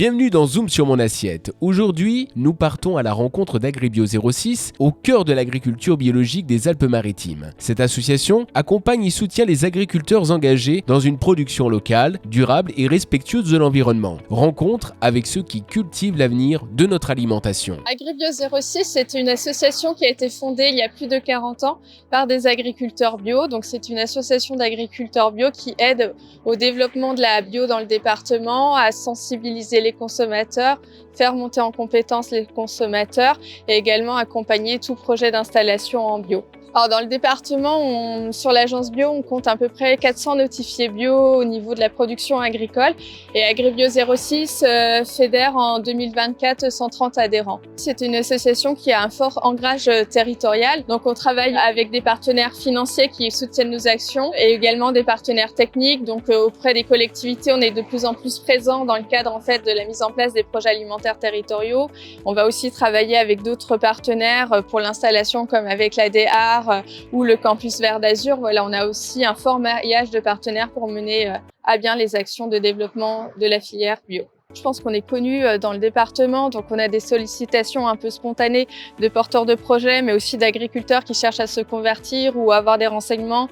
Bienvenue dans Zoom sur mon assiette. Aujourd'hui, nous partons à la rencontre d'Agribio 06 au cœur de l'agriculture biologique des Alpes-Maritimes. Cette association accompagne et soutient les agriculteurs engagés dans une production locale, durable et respectueuse de l'environnement. Rencontre avec ceux qui cultivent l'avenir de notre alimentation. Agribio 06, c'est une association qui a été fondée il y a plus de 40 ans par des agriculteurs bio. Donc c'est une association d'agriculteurs bio qui aide au développement de la bio dans le département, à sensibiliser les consommateurs, faire monter en compétence les consommateurs et également accompagner tout projet d'installation en bio. Alors dans le département, sur l'agence bio, on compte à peu près 400 notifiés bio au niveau de la production agricole et Agribio 06 fédère en 2024 130 adhérents. C'est une association qui a un fort ancrage territorial, donc on travaille avec des partenaires financiers qui soutiennent nos actions et également des partenaires techniques. Donc auprès des collectivités, on est de plus en plus présent dans le cadre en fait de la mise en place des projets alimentaires territoriaux. On va aussi travailler avec d'autres partenaires pour l'installation comme avec l'ADR ou le campus Vert d'Azur. Voilà, on a aussi un fort maillage de partenaires pour mener à bien les actions de développement de la filière bio. Je pense qu'on est connu dans le département, donc on a des sollicitations un peu spontanées de porteurs de projets, mais aussi d'agriculteurs qui cherchent à se convertir ou avoir des renseignements,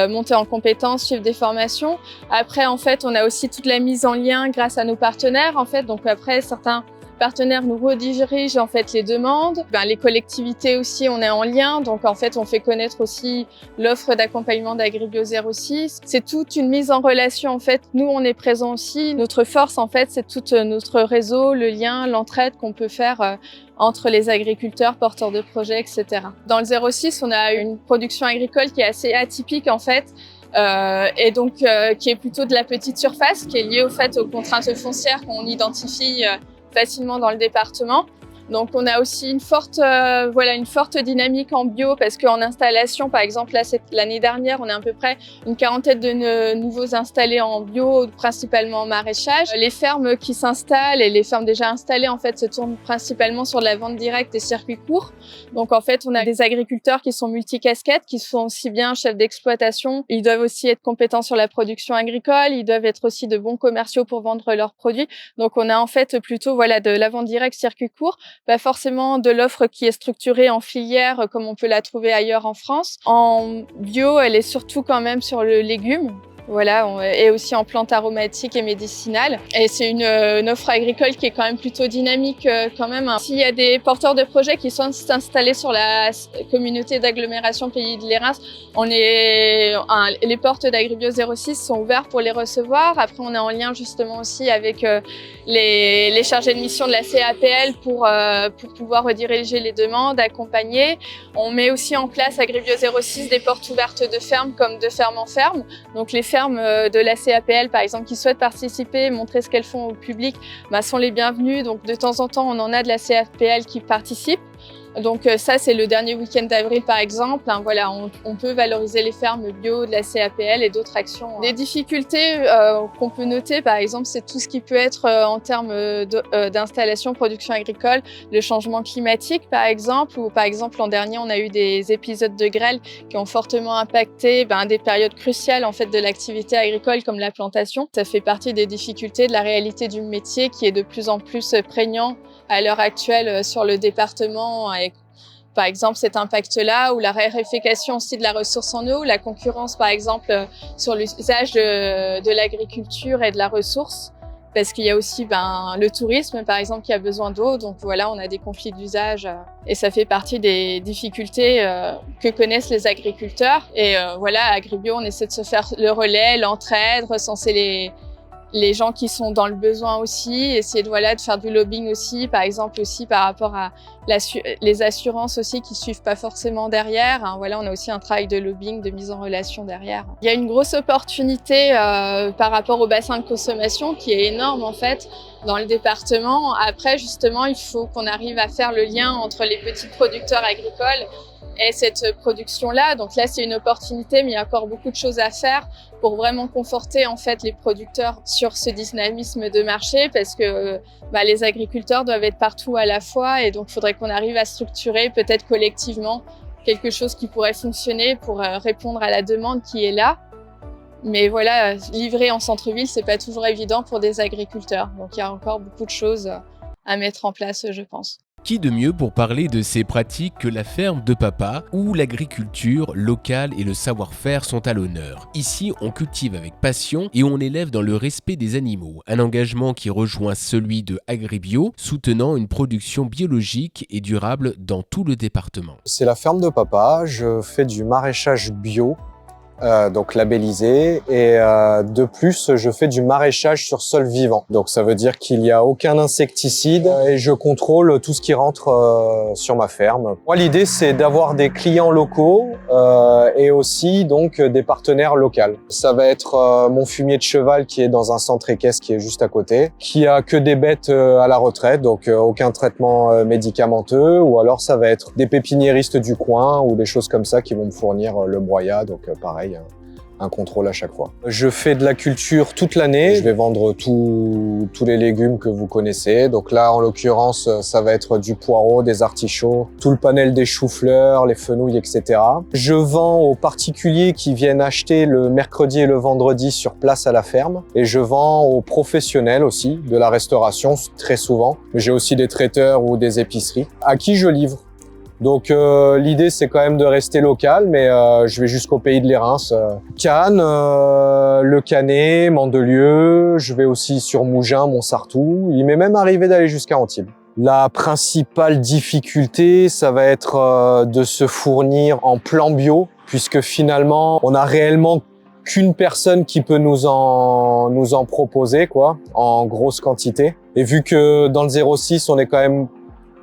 monter en compétences, suivre des formations. Après, en fait, on a aussi toute la mise en lien grâce à nos partenaires. En fait, donc après, certains partenaires nous redirigent en fait les demandes. Les collectivités aussi, on est en lien, donc en fait on fait connaître aussi l'offre d'accompagnement d'Agribio 06. C'est toute une mise en relation en fait. Nous on est présents aussi. Notre force en fait, c'est tout notre réseau, le lien, l'entraide qu'on peut faire entre les agriculteurs, porteurs de projets, etc. Dans le 06, on a une production agricole qui est assez atypique en fait. Et donc qui est plutôt de la petite surface, qui est liée au fait aux contraintes foncières qu'on identifie facilement dans le département. Donc on a aussi une forte dynamique en bio parce qu'en installation, par exemple l'année dernière, on a à peu près une quarantaine de nouveaux installés en bio, principalement en maraîchage. Les fermes qui s'installent et les fermes déjà installées en fait se tournent principalement sur de la vente directe et circuits courts. Donc en fait, on a des agriculteurs qui sont multicasquettes, qui sont aussi bien chefs d'exploitation. Ils doivent aussi être compétents sur la production agricole. Ils doivent être aussi de bons commerciaux pour vendre leurs produits. Donc on a en fait plutôt de la vente directe, circuits courts. Pas forcément de l'offre qui est structurée en filière comme on peut la trouver ailleurs en France. En bio, elle est surtout quand même sur le légume. Voilà, et aussi en plantes aromatiques et médicinales. Et c'est une offre agricole qui est quand même plutôt dynamique quand même. S'il y a des porteurs de projets qui sont installés sur la communauté d'agglomération Pays de Lérins, les portes d'Agribio 06 sont ouvertes pour les recevoir. Après, on est en lien justement aussi avec les chargés de mission de la CAPL pour pouvoir rediriger les demandes, accompagner. On met aussi en place Agribio 06 des portes ouvertes de ferme comme de ferme en ferme. Donc les fermes de la CAPL, par exemple, qui souhaitent participer, montrer ce qu'elles font au public, sont les bienvenues. Donc, de temps en temps, on en a de la CAPL qui participent. Donc ça, c'est le dernier week-end d'avril, par exemple. Voilà, on peut valoriser les fermes bio de la CAPL et d'autres actions. Des difficultés qu'on peut noter, par exemple, c'est tout ce qui peut être en termes d'installation, production agricole, le changement climatique, par exemple, ou par exemple, l'an dernier, on a eu des épisodes de grêle qui ont fortement impacté des périodes cruciales en fait de l'activité agricole comme la plantation. Ça fait partie des difficultés de la réalité du métier qui est de plus en plus prégnant à l'heure actuelle sur le département, avec par exemple cet impact-là, ou la raréfaction aussi de la ressource en eau, la concurrence par exemple sur l'usage de l'agriculture et de la ressource, parce qu'il y a aussi le tourisme par exemple qui a besoin d'eau, donc voilà, on a des conflits d'usage et ça fait partie des difficultés que connaissent les agriculteurs. Et voilà, à Agribio, on essaie de se faire le relais, l'entraide, recenser les gens qui sont dans le besoin aussi, essayer de faire du lobbying aussi, par exemple aussi par rapport à les assurances aussi qui suivent pas forcément derrière. Voilà, on a aussi un travail de lobbying, de mise en relation derrière. Il y a une grosse opportunité par rapport au bassin de consommation qui est énorme en fait dans le département. Après, justement, il faut qu'on arrive à faire le lien entre les petits producteurs agricoles et cette production-là. Donc là, c'est une opportunité, mais il y a encore beaucoup de choses à faire pour vraiment conforter en fait les producteurs sur ce dynamisme de marché, parce que les agriculteurs doivent être partout à la fois, et donc il faudrait qu'on arrive à structurer peut-être collectivement quelque chose qui pourrait fonctionner pour répondre à la demande qui est là. Mais voilà, livrer en centre-ville, c'est pas toujours évident pour des agriculteurs. Donc il y a encore beaucoup de choses à mettre en place, je pense. Qui de mieux pour parler de ces pratiques que la ferme de papa, où l'agriculture locale et le savoir-faire sont à l'honneur. Ici, on cultive avec passion et on élève dans le respect des animaux, un engagement qui rejoint celui de Agribio, soutenant une production biologique et durable dans tout le département. C'est la ferme de papa, je fais du maraîchage bio. Donc labellisé, et de plus je fais du maraîchage sur sol vivant, donc ça veut dire qu'il n'y a aucun insecticide et je contrôle tout ce qui rentre sur ma ferme. Moi l'idée c'est d'avoir des clients locaux et aussi donc des partenaires locaux. Ça va être mon fumier de cheval qui est dans un centre équestre qui est juste à côté, qui a que des bêtes à la retraite, donc aucun traitement médicamenteux, ou alors ça va être des pépiniéristes du coin ou des choses comme ça qui vont me fournir le broyat, donc pareil, un contrôle à chaque fois. Je fais de la culture toute l'année. Je vais vendre tous les légumes que vous connaissez. Donc là, en l'occurrence, ça va être du poireau, des artichauts, tout le panel des choux-fleurs, les fenouils, etc. Je vends aux particuliers qui viennent acheter le mercredi et le vendredi sur place à la ferme. Et je vends aux professionnels aussi, de la restauration, très souvent. J'ai aussi des traiteurs ou des épiceries à qui je livre. Donc l'idée c'est quand même de rester local, mais je vais jusqu'au pays de l'Érins, Cannes, Le Canet, Mandelieu, je vais aussi sur Mougins, Montsartou, il m'est même arrivé d'aller jusqu'à Antibes. La principale difficulté, ça va être de se fournir en plan bio, puisque finalement on a réellement qu'une personne qui peut nous en proposer, quoi, en grosse quantité. Et vu que dans le 06 on est quand même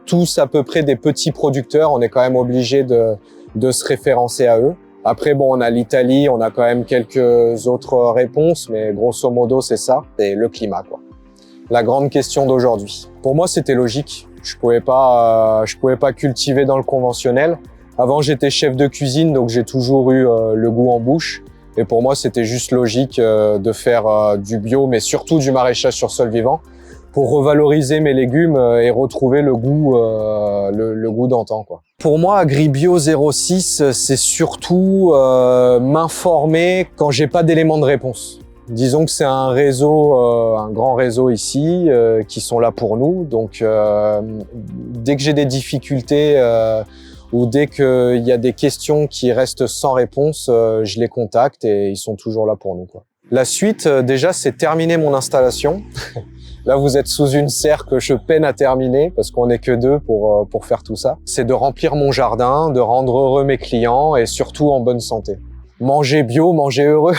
tous à peu près des petits producteurs, on est quand même obligé de se référencer à eux. Après, bon, on a l'Italie, on a quand même quelques autres réponses, mais grosso modo, c'est ça. C'est le climat, quoi. La grande question d'aujourd'hui. Pour moi, c'était logique. Je pouvais pas cultiver dans le conventionnel. Avant, j'étais chef de cuisine, donc j'ai toujours eu le goût en bouche. Et pour moi, c'était juste logique de faire du bio, mais surtout du maraîchage sur sol vivant, pour revaloriser mes légumes et retrouver le goût d'antan, quoi. Pour moi, Agribio 06, c'est surtout m'informer quand j'ai pas d'éléments de réponse. Disons que c'est un réseau, un grand réseau ici, qui sont là pour nous. Donc, dès que j'ai des difficultés ou dès qu'il y a des questions qui restent sans réponse, je les contacte et ils sont toujours là pour nous, quoi. La suite, déjà, c'est terminer mon installation. Là, vous êtes sous une serre que je peine à terminer parce qu'on n'est que deux pour faire tout ça. C'est de remplir mon jardin, de rendre heureux mes clients et surtout en bonne santé. Manger bio, manger heureux.